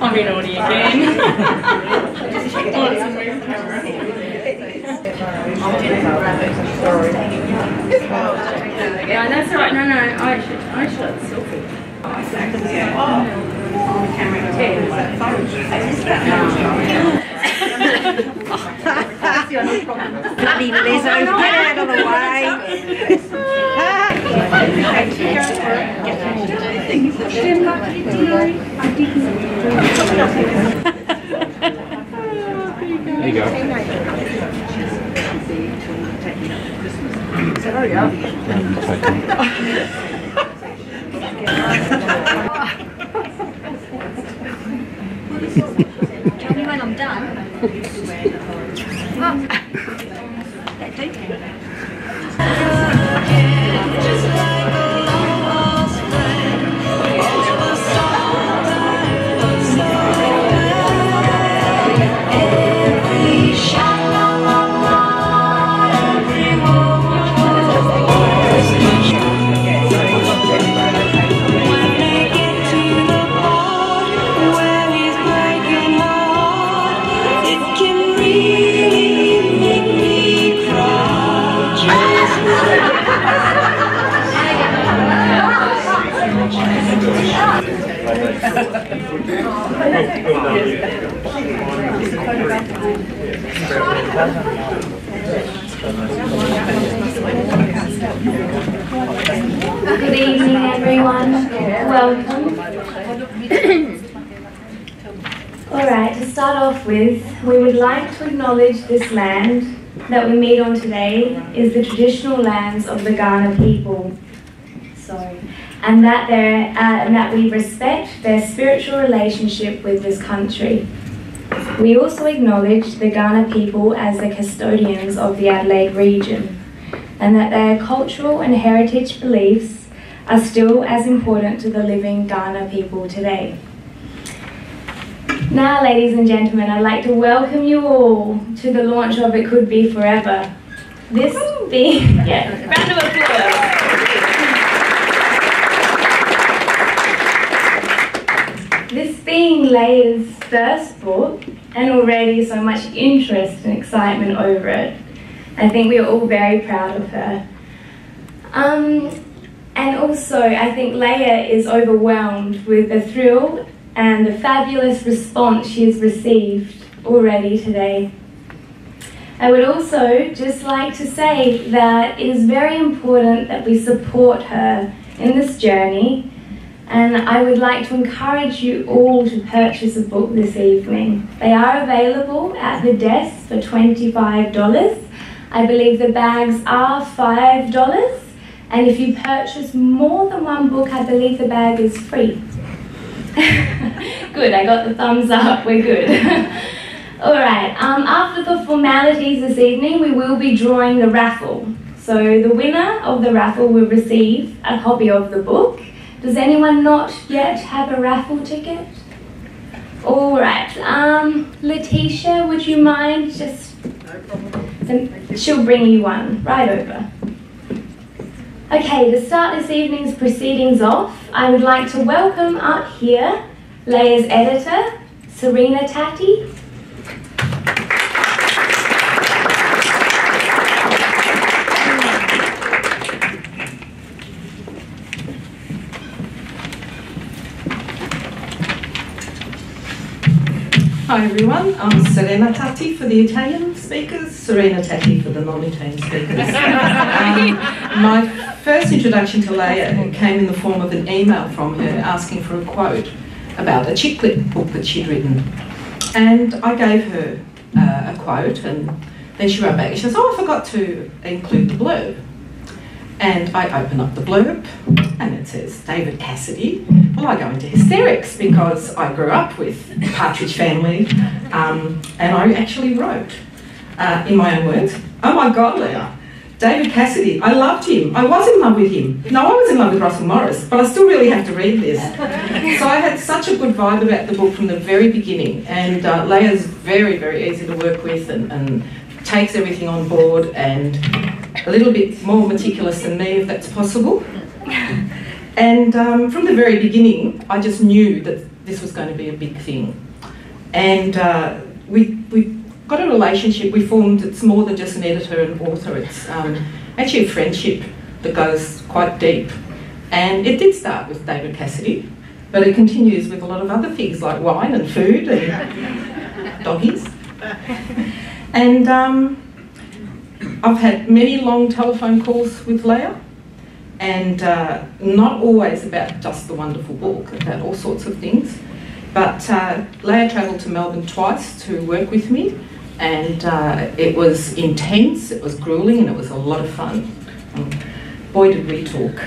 I've been naughty again. Yeah, that's alright. No, I should have the selfie. Bloody Lizzo, get out of the way. There you go. Tell me when I'm done. That do. Good evening, everyone. Welcome. Alright, to start off with, we would like to acknowledge this land that we meet on today is the traditional lands of the Ghana people. And that we respect their spiritual relationship with this country. We also acknowledge the Ghana people as the custodians of the Adelaide region, and that their cultural and heritage beliefs are still as important to the living Ghana people today. Now, ladies and gentlemen, I'd like to welcome you all to the launch of It Could Be Forever. This being, round of applause. This being Leia's first book, and already so much interest and excitement over it. I think we are all very proud of her. And also, I think Léa is overwhelmed with the thrill and the fabulous response she has received already today. I would also just like to say that it is very important that we support her in this journey, and I would like to encourage you all to purchase a book this evening. They are available at the desk for $25. I believe the bags are $5, and if you purchase more than one book, I believe the bag is free. Good, I got the thumbs up, we're good. Alright, after the formalities this evening, we will be drawing the raffle. So the winner of the raffle will receive a copy of the book. Does anyone not yet have a raffle ticket? Alright, Letizia, would you mind just... No problem. She'll bring you one, right over. Okay, to start this evening's proceedings off, I would like to welcome up here Léa's editor, Serena Tatti. Hi everyone, I'm Serena Tatti for the Italian speakers, Serena Tatti for the non-Italian speakers. My first introduction to Léa came in the form of an email from her asking for a quote about a chick lit book that she'd written. And I gave her a quote, and then she wrote back and she says, "Oh, I forgot to include the blurb." And I open up the blurb and it says, David Cassidy. Well, I go into hysterics because I grew up with Partridge Family, and I actually wrote, in my own words, "Oh my God, Léa, David Cassidy, I loved him. I was in love with him. No, I was in love with Russell Morris, but I still really have to read this." So I had such a good vibe about the book from the very beginning, and Léa's very, very easy to work with and takes everything on board, and a little bit more meticulous than me if that's possible. And from the very beginning, I just knew that this was going to be a big thing. And we got a relationship we formed. It's more than just an editor and author. It's actually a friendship that goes quite deep. And it did start with David Cassidy, but it continues with a lot of other things like wine and food and doggies. And I've had many long telephone calls with Léa, and not always about just the wonderful book, about all sorts of things. But Léa travelled to Melbourne twice to work with me, and it was intense, it was gruelling, and it was a lot of fun. Boy, did we talk.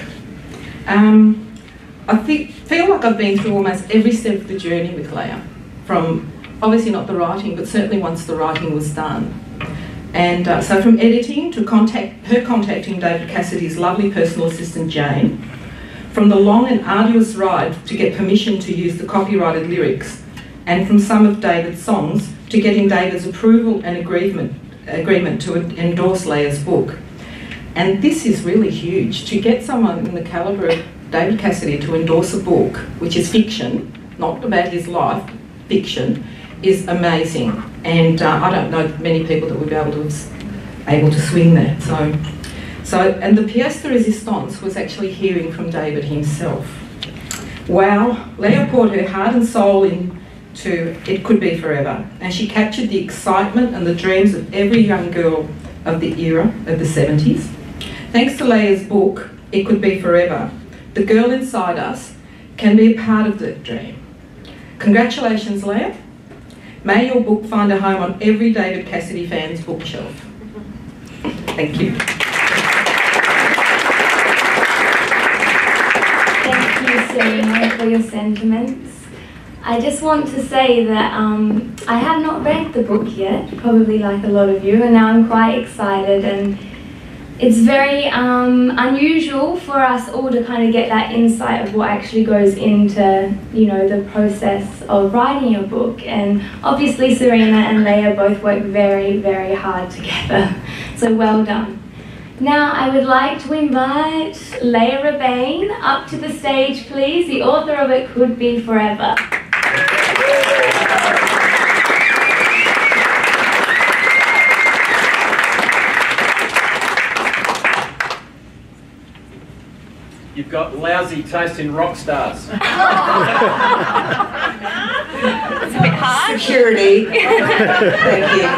I feel like I've been through almost every step of the journey with Léa, from obviously not the writing, but certainly once the writing was done. And so from editing to her contacting David Cassidy's lovely personal assistant Jane, from the long and arduous ride to get permission to use the copyrighted lyrics, and from some of David's songs to getting David's approval and agreement to endorse Léa's book. And this is really huge, to get someone in the calibre of David Cassidy to endorse a book, which is fiction, not about his life, fiction, is amazing. And I don't know many people that would be able to swing that. And the pièce de résistance was actually hearing from David himself. Wow, Léa poured her heart and soul into It Could Be Forever, and she captured the excitement and the dreams of every young girl of the era of the 70s. Thanks to Léa's book, It Could Be Forever, the girl inside us can be a part of that dream. Congratulations, Léa. May your book find a home on every David Cassidy fan's bookshelf. Thank you. Thank you, Serena, for your sentiments. I just want to say that I have not read the book yet, probably like a lot of you, and now I'm quite excited, and it's very unusual for us all to kind of get that insight of what actually goes into, you know, the process of writing a book. And obviously Serena and Léa both work very, very hard together. So well done. Now I would like to invite Léa Rebane up to the stage, please, the author of It Could Be Forever. You've got lousy taste in rock stars. It's a bit hard. Security. Thank you.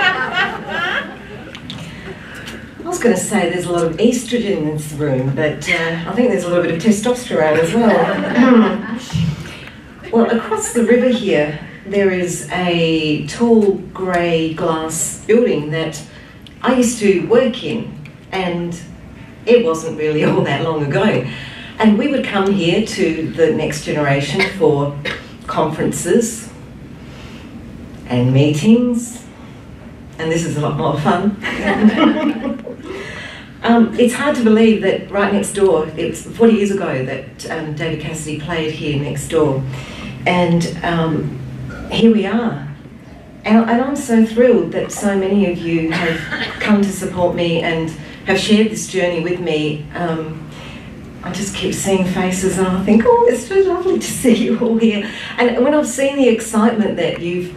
I was going to say there's a lot of estrogen in this room, but I think there's a little bit of testosterone as well. Well, across the river here, there is a tall grey glass building that I used to work in, and it wasn't really all that long ago. And we would come here to the Next Generation for conferences and meetings, and this is a lot more fun. It's hard to believe that right next door, it's 40 years ago that David Cassidy played here next door, and here we are. And I'm so thrilled that so many of you have come to support me and have shared this journey with me. I just keep seeing faces and I think, oh, it's so lovely to see you all here. And when I've seen the excitement that you've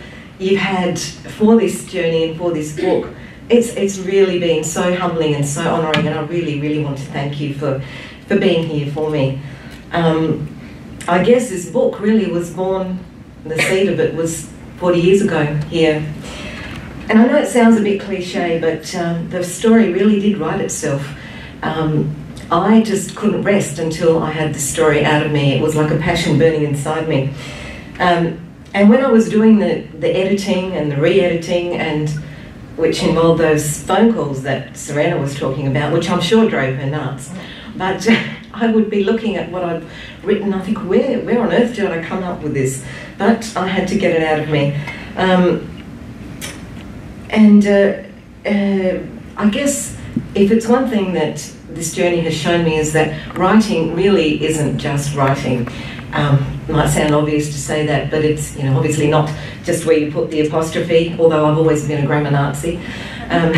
had for this journey and for this book, it's really been so humbling and so honouring, and I really, really want to thank you for being here for me. I guess this book really was born, the seed of it was 40 years ago here. And I know it sounds a bit cliche, but the story really did write itself. I just couldn't rest until I had the story out of me. It was like a passion burning inside me. And when I was doing the editing and the re-editing, and which involved those phone calls that Serena was talking about, which I'm sure drove her nuts, but I would be looking at what I'd written, I think, where on earth did I come up with this? But I had to get it out of me. I guess if it's one thing that this journey has shown me is that writing really isn't just writing. It might sound obvious to say that, but it's, you know, obviously not just where you put the apostrophe, although I've always been a grammar Nazi. I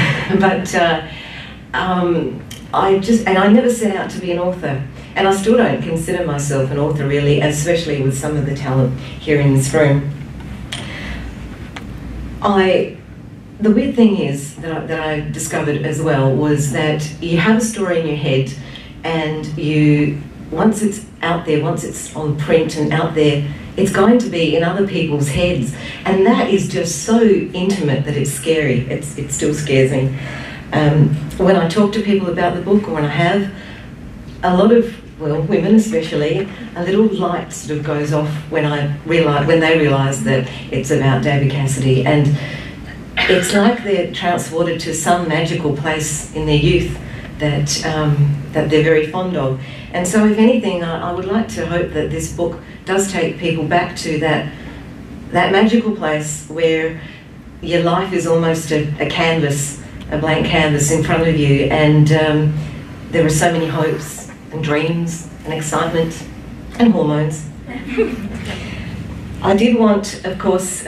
never set out to be an author. And I still don't consider myself an author really, especially with some of the talent here in this room. The weird thing is that I discovered as well was that you have a story in your head, and once it's out there, once it's on print and out there, it's going to be in other people's heads, and that is just so intimate that it's scary. It still scares me. When I talk to people about the book, or when I have, a lot of, well, women especially, a little light sort of goes off when they realise that it's about David Cassidy, and it's like they're transported to some magical place in their youth that they're very fond of. And so, if anything, I would like to hope that this book does take people back to that magical place where your life is almost a canvas, a blank canvas in front of you, and there are so many hopes and dreams and excitement and hormones. I did want, of course,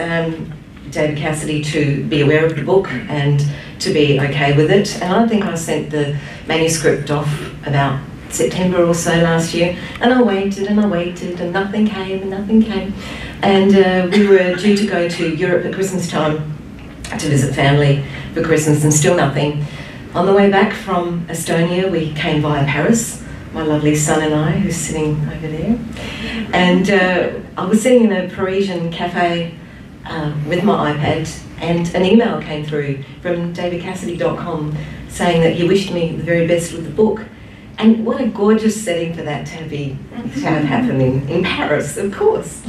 David Cassidy to be aware of the book and to be okay with it, and I think I sent the manuscript off about September or so last year, and I waited and I waited, and nothing came and nothing came, and we were due to go to Europe at Christmas time to visit family for Christmas, and still nothing. On the way back from Estonia, we came via Paris, my lovely son and I, who's sitting over there, and I was sitting in a Parisian cafe with my iPad, and an email came through from davidcassidy.com saying that he wished me the very best with the book. And what a gorgeous setting for that to have happen in Paris, of course.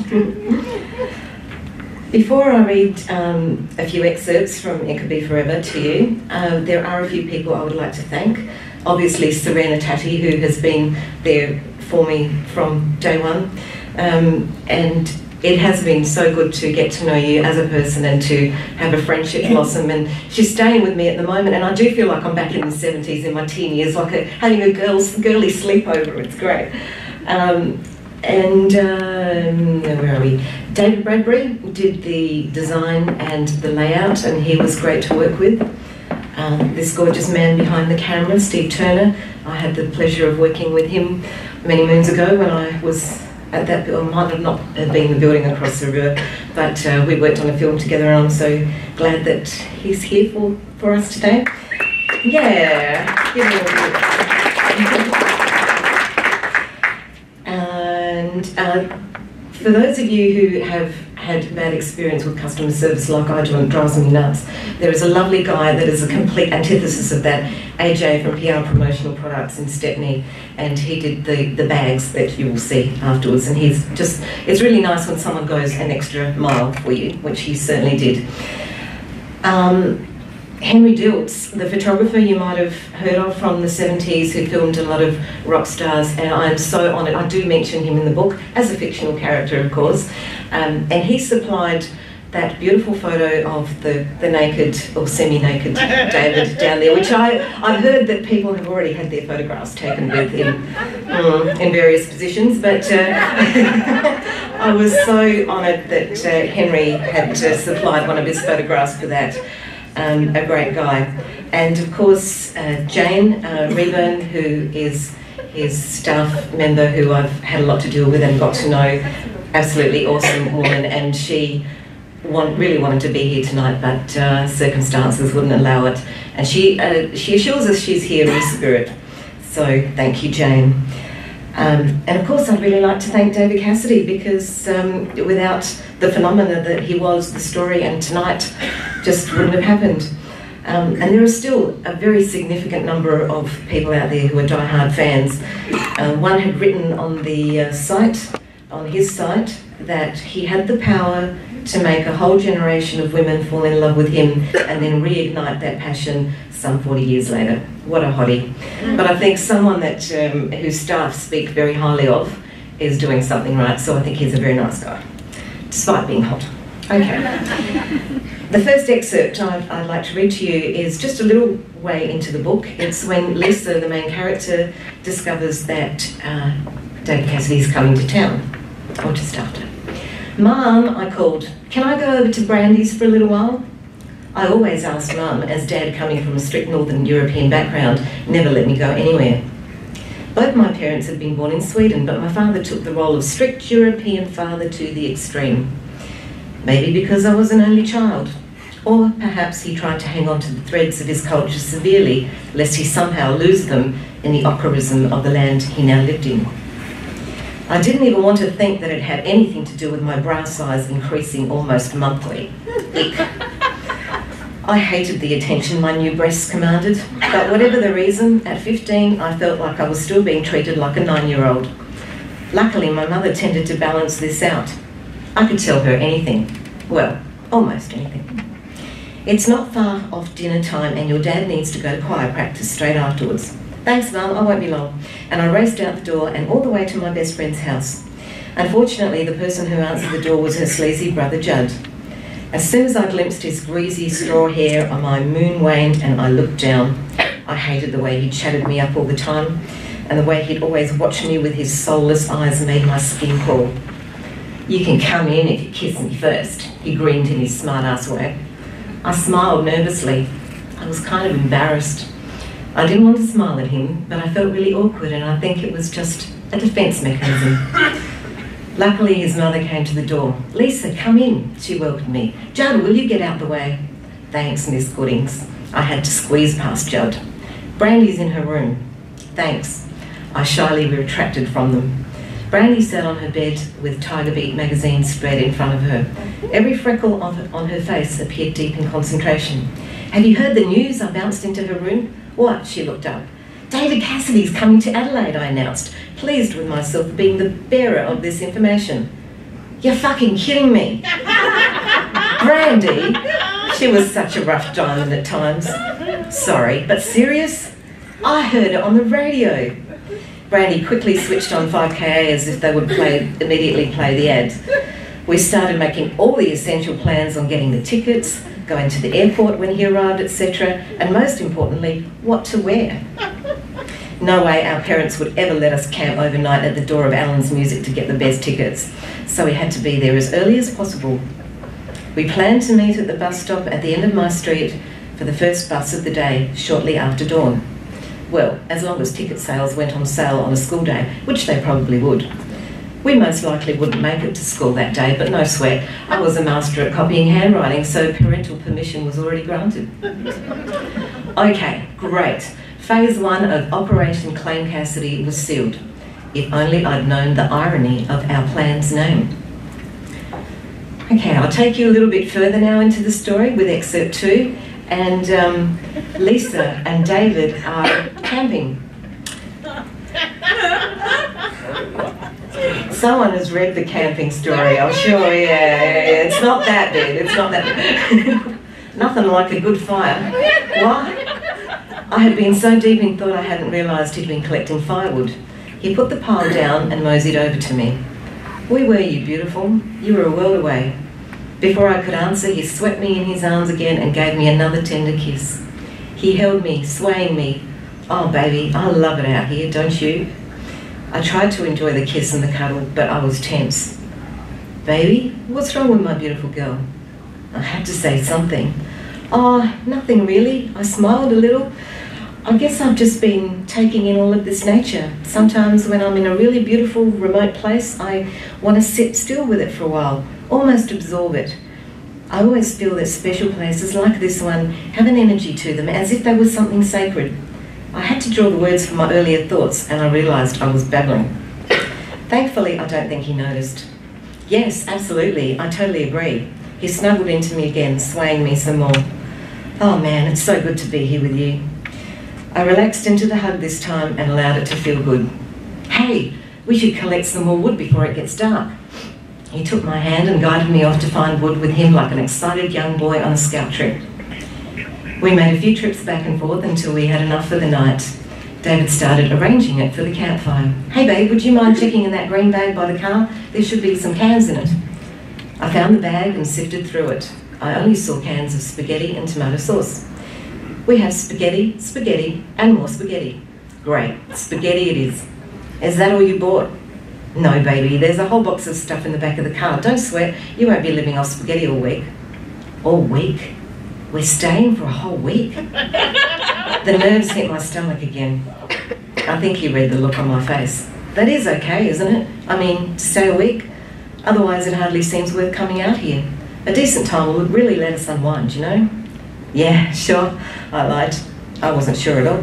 Before I read a few excerpts from It Could Be Forever to you, there are a few people I would like to thank. Obviously Serena Tatti, who has been there for me from day one, and it has been so good to get to know you as a person and to have a friendship blossom, and she's staying with me at the moment, and I do feel like I'm back in the 70s in my teen years, like having a girly sleepover. It's great. Where are we? David Bradbury did the design and the layout, and he was great to work with. This gorgeous man behind the camera, Steve Turner, I had the pleasure of working with him many moons ago when I was at that, or might have not been the building across the river, but we worked on a film together, and I'm so glad that he's here for us today. Yeah. And for those of you who have had bad experience with customer service like I do, and it drives me nuts, there is a lovely guy that is a complete antithesis of that, AJ from PR Promotional Products in Stepney, and he did the bags that you will see afterwards, and it's really nice when someone goes an extra mile for you, which he certainly did. Henry Diltz, the photographer you might have heard of from the 70s, who filmed a lot of rock stars, and I'm so honoured. I do mention him in the book as a fictional character, of course, and he supplied that beautiful photo of the naked or semi-naked David down there, which I've heard that people have already had their photographs taken with him in various positions, but I was so honoured that Henry had supplied one of his photographs for that. A great guy. And of course Jane Rebane, who is his staff member, who I've had a lot to deal with and got to know, absolutely awesome woman, and she really wanted to be here tonight, but circumstances wouldn't allow it, and she assures us she's here in spirit, so thank you, Jane. And of course I'd really like to thank David Cassidy, because without the phenomena that he was, the story and tonight just wouldn't have happened. And there are still a very significant number of people out there who are die-hard fans. One had written on the site, on his site, that he had the power to make a whole generation of women fall in love with him and then reignite that passion some 40 years later. What a hottie. But I think someone that whose staff speak very highly of is doing something right, so I think he's a very nice guy, despite being hot. Okay. The first excerpt I'd like to read to you is just a little way into the book. It's when Lisa, the main character, discovers that David Cassidy's coming to town, or just after. "Mum," I called, "can I go over to Brandy's for a little while?" I always asked Mum, as Dad, coming from a strict Northern European background, never let me go anywhere. Both my parents had been born in Sweden, but my father took the role of strict European father to the extreme. Maybe because I was an only child, or perhaps he tried to hang on to the threads of his culture severely, lest he somehow lose them in the ocharism of the land he now lived in. I didn't even want to think that it had anything to do with my bra size increasing almost monthly. Eek. I hated the attention my new breasts commanded, but whatever the reason, at 15 I felt like I was still being treated like a 9-year-old. Luckily, my mother tended to balance this out. I could tell her anything. Well, almost anything. It's not far off dinner time and your dad needs to go to choir practice straight afterwards. Thanks, Mum, I won't be long. And I raced out the door and all the way to my best friend's house. Unfortunately, the person who answered the door was her sleazy brother Judd. As soon as I glimpsed his greasy straw hair, my moon waned and I looked down. I hated the way he chatted me up all the time, and the way he'd always watch me with his soulless eyes made my skin crawl. You can come in if you kiss me first, he grinned in his smart-ass way. I smiled nervously. I was kind of embarrassed. I didn't want to smile at him, but I felt really awkward, and I think it was just a defence mechanism. Luckily, his mother came to the door. Lisa, come in, she welcomed me. Judd, will you get out the way? Thanks, Miss Goodings. I had to squeeze past Judd. Brandy's in her room. Thanks. I shyly retracted from them. Brandy sat on her bed with Tiger Beat magazine spread in front of her. Every freckle on her face appeared deep in concentration. Have you heard the news? I bounced into her room. What? She looked up. David Cassidy's coming to Adelaide, I announced, pleased with myself for being the bearer of this information. You're fucking kidding me. Brandy? She was such a rough diamond at times. Sorry, but serious? I heard it on the radio. Brandy quickly switched on 5KA as if they would immediately play the ad. We started making all the essential plans on getting the tickets, going to the airport when he arrived, etc., and most importantly, what to wear. No way our parents would ever let us camp overnight at the door of Alan's Music to get the best tickets, so we had to be there as early as possible. We planned to meet at the bus stop at the end of my street for the first bus of the day, shortly after dawn. Well, as long as ticket sales went on sale on a school day, which they probably would. We most likely wouldn't make it to school that day, but no sweat. I was a master at copying handwriting, so parental permission was already granted. Okay, great. Phase 1 of Operation Claim Cassidy was sealed. If only I'd known the irony of our plan's name. Okay, I'll take you a little bit further now into the story with excerpt 2, and Lisa and David are camping. Someone has read the camping story, I'm sure, yeah. It's not that bad, it's not that bad. Nothing like a good fire. What? I had been so deep in thought I hadn't realised he'd been collecting firewood. He put the pile down and moseyed over to me. Where were you, beautiful? You were a world away. Before I could answer, he swept me in his arms again and gave me another tender kiss. He held me, swaying me. Oh, baby, I love it out here, don't you? I tried to enjoy the kiss and the cuddle, but I was tense. Baby, what's wrong with my beautiful girl? I had to say something. Oh, nothing really. I smiled a little. I guess I've just been taking in all of this nature. Sometimes when I'm in a really beautiful, remote place, I want to sit still with it for a while, almost absorb it. I always feel that special places like this one have an energy to them, as if they were something sacred. I had to draw the words from my earlier thoughts, and I realised I was babbling. Thankfully, I don't think he noticed. Yes, absolutely, I totally agree. He snuggled into me again, swaying me some more. Oh man, it's so good to be here with you. I relaxed into the hug this time and allowed it to feel good. Hey, we should collect some more wood before it gets dark. He took my hand and guided me off to find wood with him like an excited young boy on a scout trip. We made a few trips back and forth until we had enough for the night. David started arranging it for the campfire. Hey babe, would you mind checking in that green bag by the car? There should be some cans in it. I found the bag and sifted through it. I only saw cans of spaghetti and tomato sauce. We have spaghetti, spaghetti, and more spaghetti. Great, spaghetti it is. Is that all you bought? No, baby, there's a whole box of stuff in the back of the car. Don't sweat, you won't be living off spaghetti all week. All week? We're staying for a whole week? The nerves hit my stomach again. I think he read the look on my face. That is okay, isn't it? I mean, to stay a week. Otherwise it hardly seems worth coming out here. A decent time would really let us unwind, you know? Yeah, sure, I lied. I wasn't sure at all.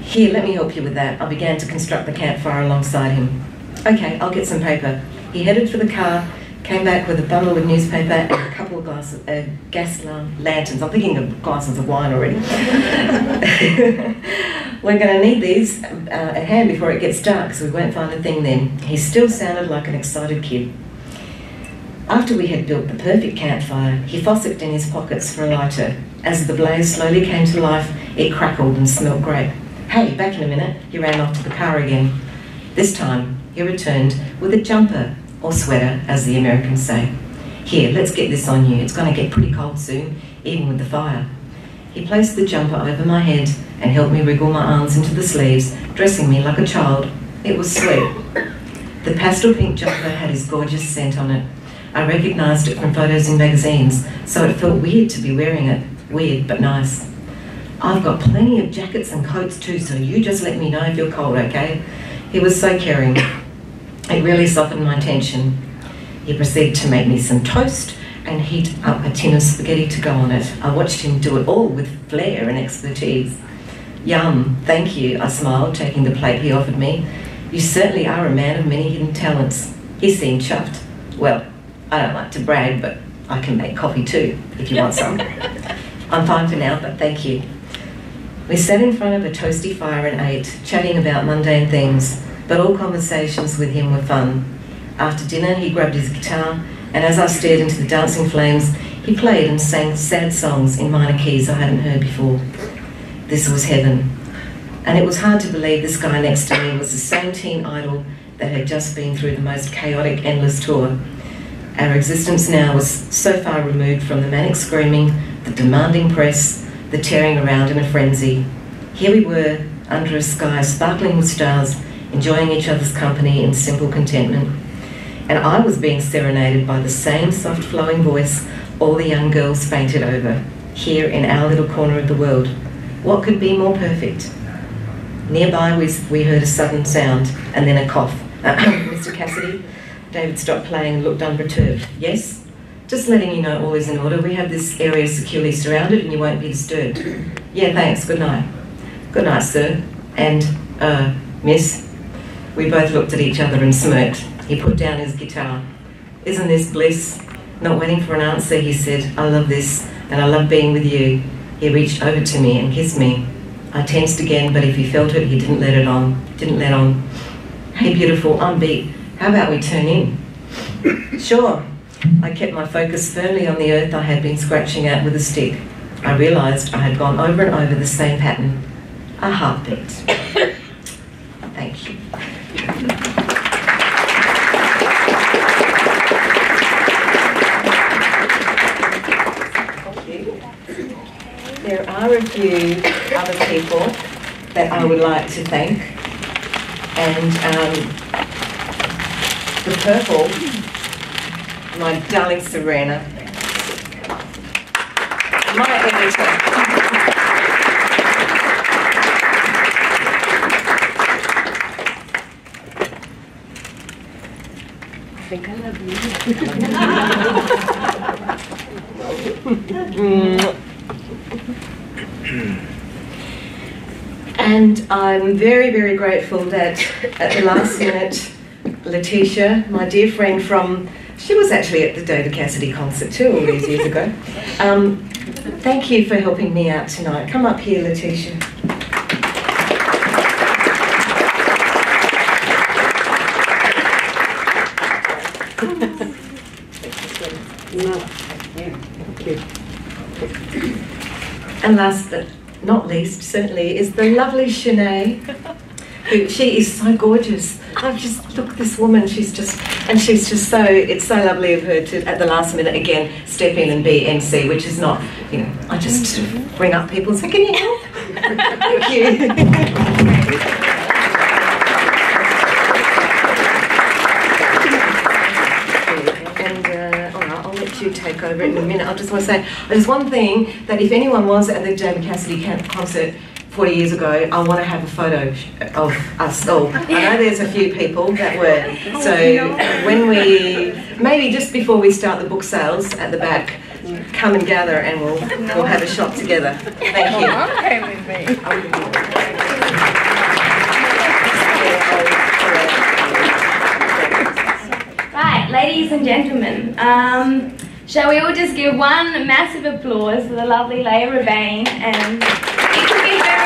Here, let me help you with that. I began to construct the campfire alongside him. Okay, I'll get some paper. He headed for the car, came back with a bundle of newspaper and a couple of gas lanterns. I'm thinking of glasses of wine already. We're going to need these at hand before it gets dark, so we won't find a thing then. He still sounded like an excited kid. After we had built the perfect campfire, he fossicked in his pockets for a lighter. As the blaze slowly came to life, it crackled and smelt great. Hey, back in a minute, he ran off to the car again. This time, he returned with a jumper, or sweater, as the Americans say. Here, let's get this on you. It's going to get pretty cold soon, even with the fire. He placed the jumper over my head and helped me wriggle my arms into the sleeves, dressing me like a child. It was sweet. The pastel pink jumper had his gorgeous scent on it. I recognised it from photos in magazines, so it felt weird to be wearing it. Weird, but nice. I've got plenty of jackets and coats too, so you just let me know if you're cold, okay? He was so caring. It really softened my tension. He proceeded to make me some toast and heat up a tin of spaghetti to go on it. I watched him do it all with flair and expertise. Yum, thank you, I smiled, taking the plate he offered me. You certainly are a man of many hidden talents. He seemed chuffed. Well, I don't like to brag, but I can make coffee too, if you want some. I'm fine for now, but thank you. We sat in front of a toasty fire and ate, chatting about mundane things, but all conversations with him were fun. After dinner, he grabbed his guitar, and as I stared into the dancing flames, he played and sang sad songs in minor keys I hadn't heard before. This was heaven. And it was hard to believe this guy next to me was the same teen idol that had just been through the most chaotic, endless tour. Our existence now was so far removed from the manic screaming, the demanding press, the tearing around in a frenzy. Here we were, under a sky sparkling with stars, enjoying each other's company in simple contentment. And I was being serenaded by the same soft flowing voice all the young girls fainted over, here in our little corner of the world. What could be more perfect? Nearby we heard a sudden sound, and then a cough. Mr. Cassidy? David stopped playing and looked unperturbed. Yes? Just letting you know all is in order. We have this area securely surrounded and you won't be disturbed. Yeah, thanks. Good night. Good night, sir. And, miss? We both looked at each other and smirked. He put down his guitar. Isn't this bliss? Not waiting for an answer, he said, I love this, and I love being with you. He reached over to me and kissed me. I tensed again, but if he felt it, he didn't let on. Hey, beautiful, I'm beat. How about we turn in? Sure. I kept my focus firmly on the earth I had been scratching at with a stick. I realised I had gone over and over the same pattern. A heartbeat. Thank you. There are a few other people that I would like to thank, and the purple, my darling Serena, my editor. I think I love you. And I'm very, very grateful that at the last minute, Letizia, my dear friend from, she was actually at the David Cassidy concert too all these years ago. Thank you for helping me out tonight. Come up here, Letizia. And last but not least, certainly, is the lovely Shinae, who, she is so gorgeous. I've just, look at this woman, she's just so, it's so lovely of her to, at the last minute again, step in and be MC, which is not, you know, I just sort of bring up people and say, can you help? Thank you. To take over in a minute. I just want to say there's one thing, that if anyone was at the David Cassidy concert 40 years ago, I want to have a photo of us all. I know there's a few people that were. So when we, maybe just before we start the book sales at the back, come and gather and we'll have a shot together. Thank you. Okay with me. Right, ladies and gentlemen, shall we all just give one massive applause for the lovely Léa Rebane and it could be her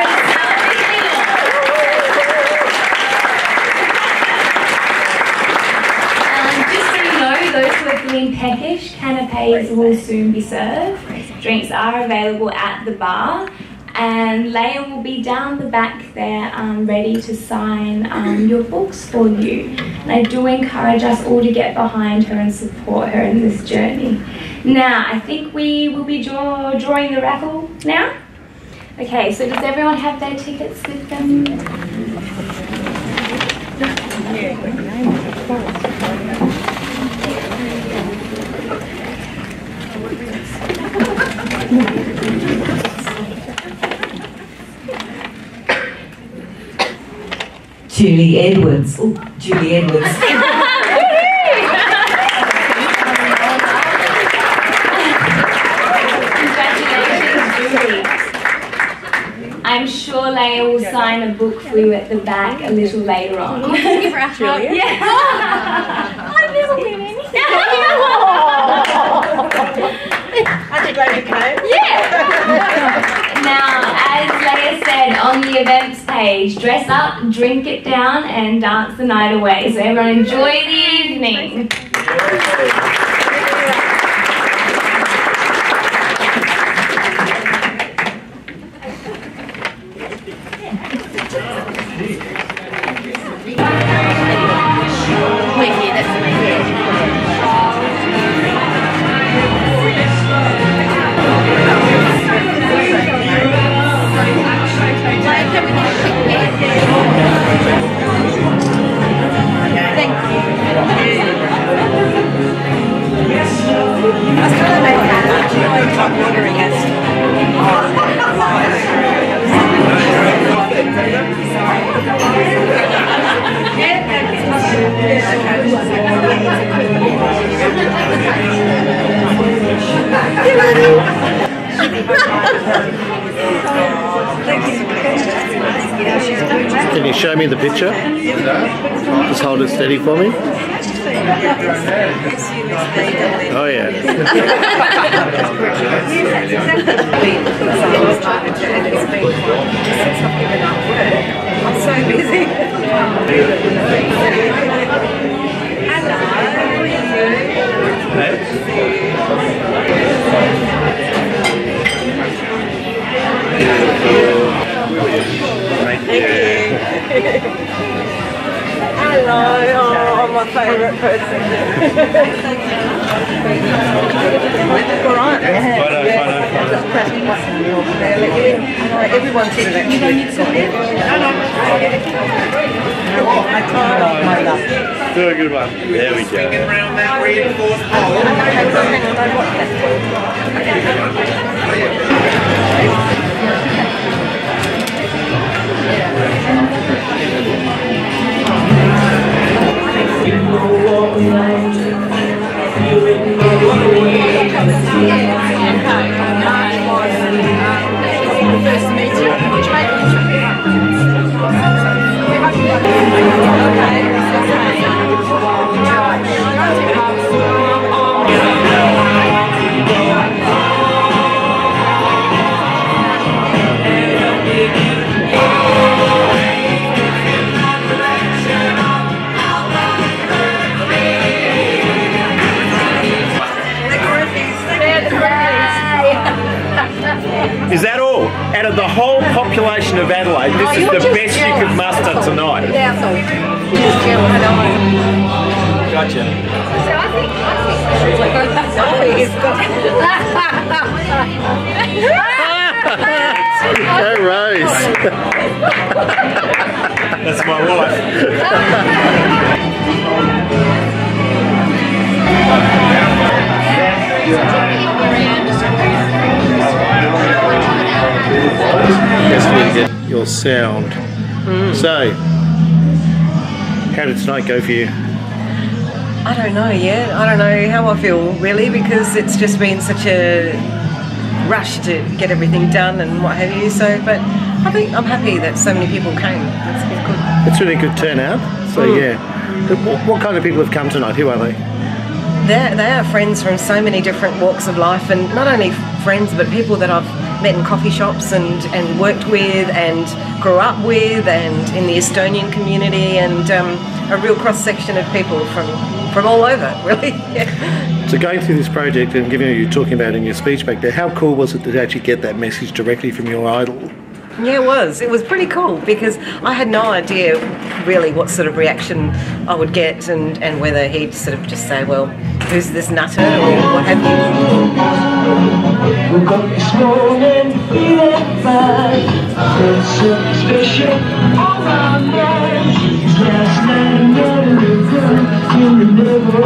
just so you know, those who are feeling peckish, canapes will soon be served. Drinks are available at the bar. And Léa will be down the back there ready to sign your books for you. And I do encourage us all to get behind her and support her in this journey. Now, I think we will be drawing the raffle now. Okay, so does everyone have their tickets with them? Julie Edwards. Oh, Julie Edwards. Congratulations, Julie. I'm sure Léa will sign a book for you at the back a little later on. Can you give her a hug? Yeah. I'm little women. I think Léa came. Yeah. Now, as Léa said on the events page, dress up, drink it down, and dance the night away. So everyone enjoy the evening. Can you show me the picture? Just hold it steady for me. Oh yeah. I'm so busy. Hello, oh, I'm my favourite person. Alright. Everyone's in it. You don't need to Do a good one. There we go. Around that reinforced First meeting. Is that all? Out of the whole population of Adelaide, this is the best you could muster tonight. That's all. Just jealous. Gotcha. So I think Hey, Rose. That's my wife. That's really good. your sound. So, how did tonight go for you? I don't know yet. I don't know how I feel really, because it's just been such a rush to get everything done and what have you. So, but I think I'm happy that so many people came. It's been good. It's really good turnout. So yeah. But what kind of people have come tonight? Who are they? They are friends from so many different walks of life, and not only friends but people that I've met in coffee shops and worked with and grew up with, and in the Estonian community, and a real cross-section of people from all over, really. So going through this project and giving you talking about in your speech back there, how cool was it to actually get that message directly from your idol? Yeah, it was. It was pretty cool, because I had no idea really what sort of reaction I would get, and whether he'd sort of just say, well, who's this nutter, or what have you. Woke up this morning feeling fine. Felt something special on my mind. Last night another good, you never